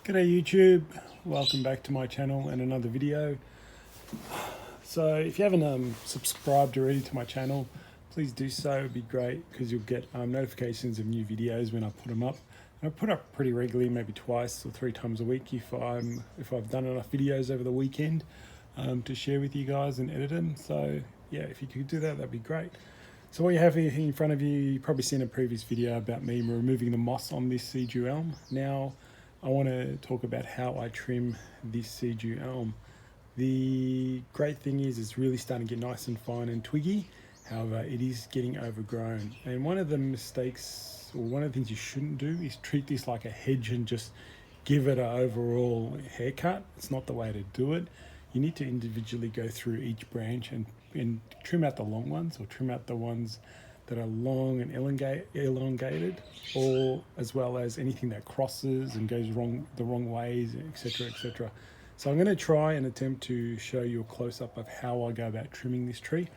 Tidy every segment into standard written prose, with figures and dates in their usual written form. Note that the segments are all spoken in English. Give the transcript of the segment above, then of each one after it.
G'day YouTube, welcome back to my channel and another video. So if you haven't subscribed already to my channel, please do so. It'd be great because you'll get notifications of new videos when I put them up. And I put up pretty regularly, maybe twice or three times a week if I've done enough videos over the weekend to share with you guys and edit them. So yeah, if you could do that, that'd be great. So what you have here in front of you, you've probably seen a previous video about me removing the moss on this Seiju elm. Now I want to talk about how I trim this Seiju elm. The great thing is it's really starting to get nice and fine and twiggy. However, it is getting overgrown. And one of the mistakes, or one of the things you shouldn't do, is treat this like a hedge and just give it an overall haircut. It's not the way to do it. You need to individually go through each branch and trim out the long ones, or trim out the ones that are long and elongated, or as well as anything that crosses and goes the wrong ways, etc., etc. So I'm going to try and attempt to show you a close-up of how I go about trimming this tree.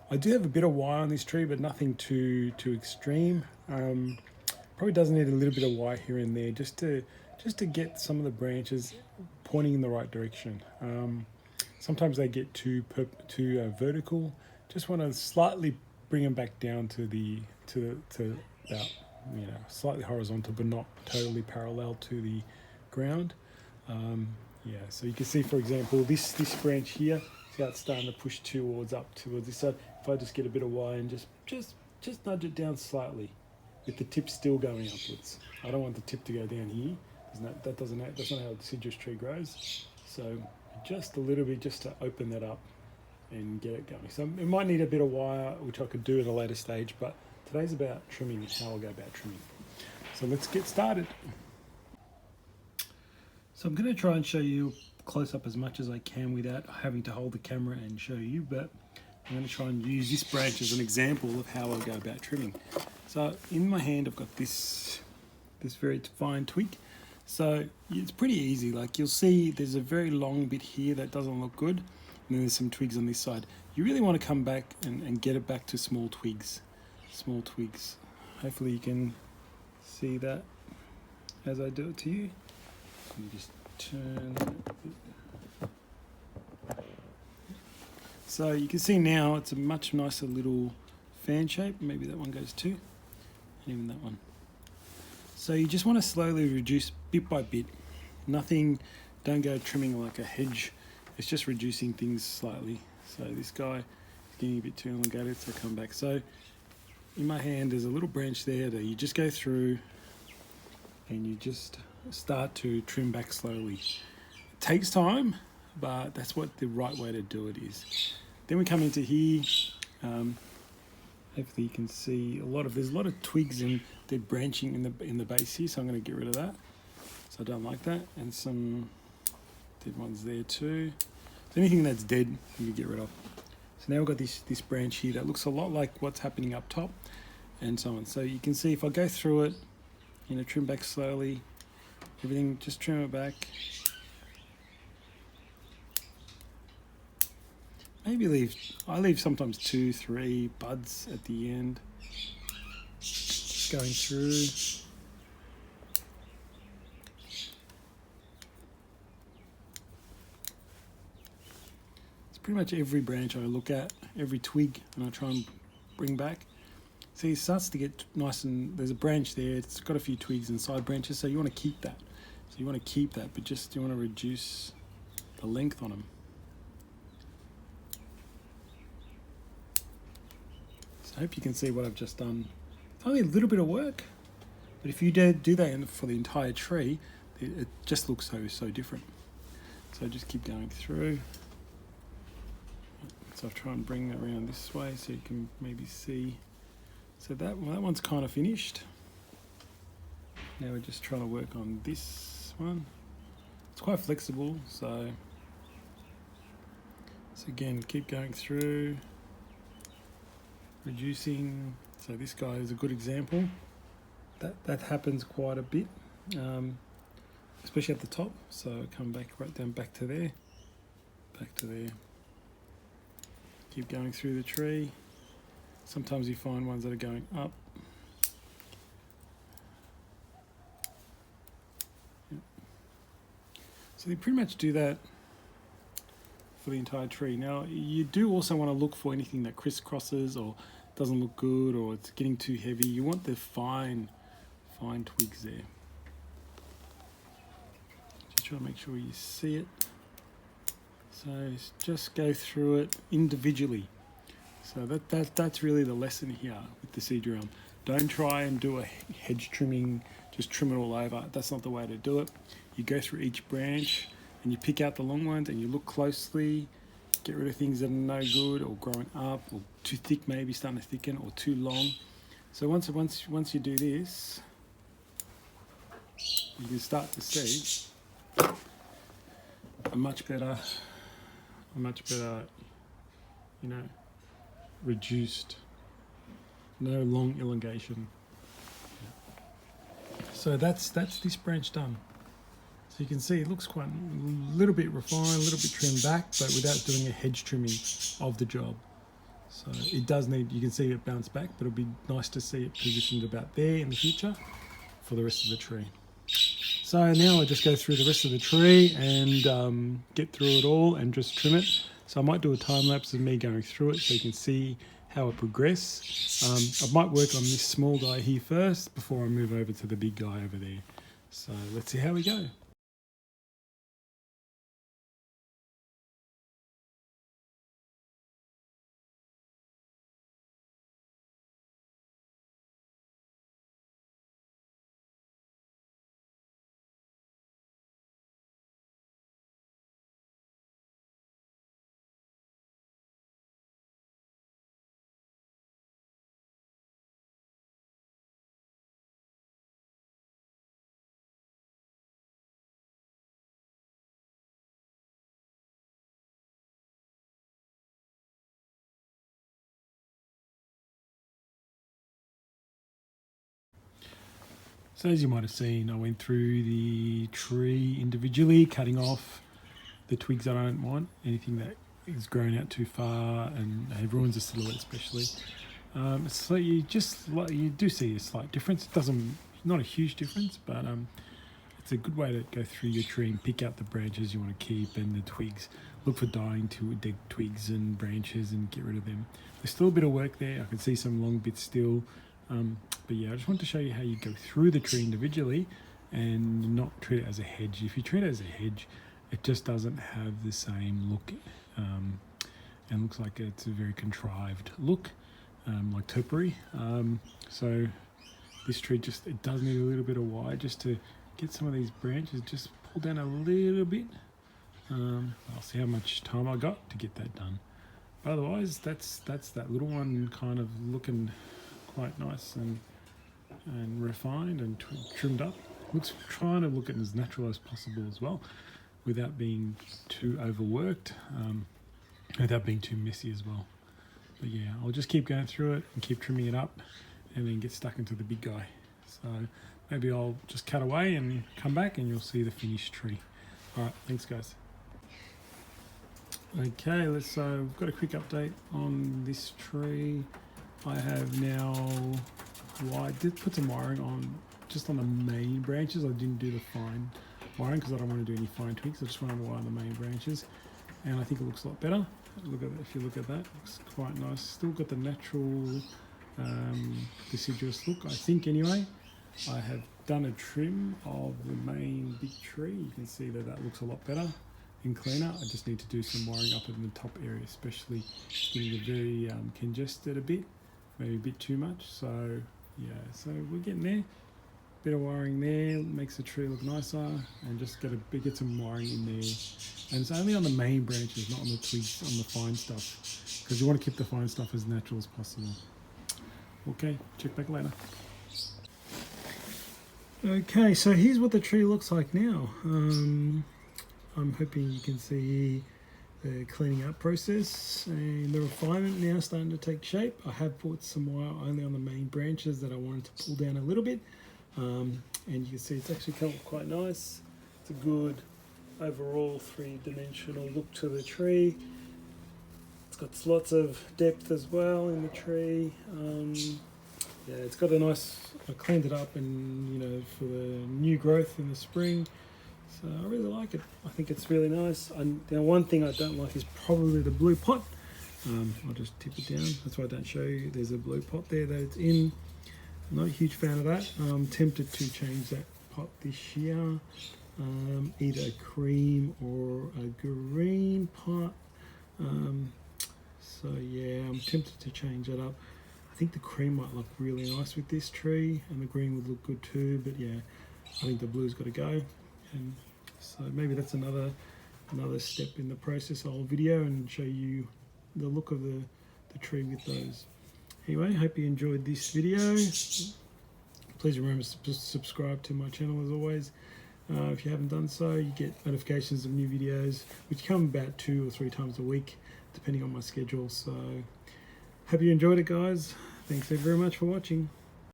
I do have a bit of wire on this tree, but nothing too extreme. Probably does need a little bit of wire here and there just to get some of the branches pointing in the right direction. Sometimes they get too vertical. Just want to slightly bring them back down to about, slightly horizontal, but not totally parallel to the ground. Yeah, so you can see, for example, this branch here, see how it's starting to push towards this side. If I just get a bit of wire and just nudge it down slightly, with the tip still going upwards. I don't want the tip to go down here, because that's not how a deciduous tree grows. So just a little bit, just to open that up and get it going. So it might need a bit of wire, which I could do at a later stage, but today's about trimming, how I'll go about trimming. So let's get started. So I'm going to try and show you close up as much as I can without having to hold the camera and show you, but I'm going to try and use this branch as an example of how I go about trimming. So in my hand I've got this very fine twig. So it's pretty easy. Like, you'll see there's a very long bit here that doesn't look good, and then there's some twigs on this side. You really want to come back and get it back to small twigs. Hopefully you can see that as I do it to you. Let me just turn that a bit. So you can see now it's a much nicer little fan shape. Maybe that one goes too, and even that one. So you just want to slowly reduce bit by bit. Don't go trimming like a hedge. It's just reducing things slightly. So this guy is getting a bit too elongated, so come back. So in my hand there's a little branch there that you just go through and you just start to trim back slowly. It takes time, but that's what the right way to do it is. Then we come into here. Hopefully you can see there's a lot of twigs and they're branching in the base here, so I'm going to get rid of that. So I don't like that, and some dead ones there too. So anything that's dead you can get rid of. So now we've got this branch here that looks a lot like what's happening up top, and so on. So you can see if I go through it, trim back slowly, everything, just trim it back. Maybe I leave sometimes 2-3 buds at the end. Just going through. It's pretty much every branch I look at, every twig, and I try and bring back. See, it starts to get nice, and there's a branch there, it's got a few twigs and side branches, so you want to keep that. But just you want to reduce the length on them. So I hope you can see what I've just done. It's only a little bit of work, but if you do that for the entire tree, it just looks so different. So just keep going through. So I'll try and bring that around this way so you can maybe see. So that one's kind of finished. Now we're just trying to work on this one. It's quite flexible, so again, keep going through, reducing. So this guy is a good example. That happens quite a bit, especially at the top. So come back right down back to there. Keep going through the tree. Sometimes you find ones that are going up. So you pretty much do that for the entire tree. Now you do also want to look for anything that crisscrosses or doesn't look good or it's getting too heavy. You want the fine twigs there. Just try to make sure you see it. So just go through it individually. So that's really the lesson here with the Seiju. Don't try and do a hedge trimming, just trim it all over. That's not the way to do it. You go through each branch and you pick out the long ones and you look closely, get rid of things that are no good or growing up or too thick, maybe starting to thicken, or too long. So once you do this, you can start to see a much better, reduced, no long elongation. So that's this branch done. So you can see it looks quite a little bit refined, a little bit trimmed back, but without doing a hedge trimming of the job. So it does need, you can see it bounce back, but it'll be nice to see it positioned about there in the future for the rest of the tree. So now I just go through the rest of the tree and get through it all and just trim it. So I might do a time lapse of me going through it so you can see how it progresses. I might work on this small guy here first before I move over to the big guy over there. So let's see how we go. So as you might have seen, I went through the tree individually, cutting off the twigs that I don't want, anything that is grown out too far and ruins the silhouette especially. So you do see a slight difference. It doesn't, not a huge difference, but it's a good way to go through your tree and pick out the branches you want to keep and the twigs. Look for dying to dead twigs and branches and get rid of them. There's still a bit of work there. I can see some long bits still. But yeah, I just want to show you how you go through the tree individually and not treat it as a hedge. If you treat it as a hedge, it just doesn't have the same look and looks like it's a very contrived look, like topiary. So this tree it does need a little bit of wire just to get some of these branches, just pull down a little bit. I'll see how much time I got to get that done. But otherwise, that's that little one kind of looking quite nice and refined and trimmed up. Trying to look at it as natural as possible as well, without being too overworked, without being too messy as well. But yeah, I'll just keep going through it and keep trimming it up and then get stuck into the big guy. So maybe I'll just cut away and come back and you'll see the finished tree. Alright, thanks guys. Okay, we've got a quick update on this tree. I have now did put some wiring on just on the main branches. I didn't do the fine wiring because I don't want to do any fine twigs. I just want to wire the main branches, and I think it looks a lot better. If you look at that, it looks quite nice. Still got the natural deciduous look, I think. Anyway, I have done a trim of the main big tree. You can see that looks a lot better and cleaner. I just need to do some wiring up in the top area, especially getting it very congested a bit, maybe a bit too much. So yeah, so we're getting there. Bit of wiring there makes the tree look nicer, and just get some wiring in there. And it's only on the main branches, not on the twigs, on the fine stuff, because you want to keep the fine stuff as natural as possible. Okay, check back later. Okay, so here's what the tree looks like now. I'm hoping you can see the cleaning up process and the refinement now starting to take shape. I have put some wire only on the main branches that I wanted to pull down a little bit. And you can see it's actually come up quite nice. It's a good overall three-dimensional look to the tree. It's got lots of depth as well in the tree. Yeah, it's got a nice, I cleaned it up, and for the new growth in the spring, So I really like it. I think it's really nice. Now one thing I don't like is probably the blue pot. I'll just tip it down. That's why I don't show you. There's a blue pot there that it's in. I'm not a huge fan of that. I'm tempted to change that pot this year. Either a cream or a green pot. So yeah, I'm tempted to change that up. I think the cream might look really nice with this tree, and the green would look good too, but yeah, I think the blue's got to go. And so maybe that's another step in the process. I'll video and show you the look of the tree with those. Anyway, hope you enjoyed this video. Please remember to subscribe to my channel as always. If you haven't done so, you get notifications of new videos, which come about 2 or 3 times a week, depending on my schedule. So, hope you enjoyed it, guys. Thanks very much for watching.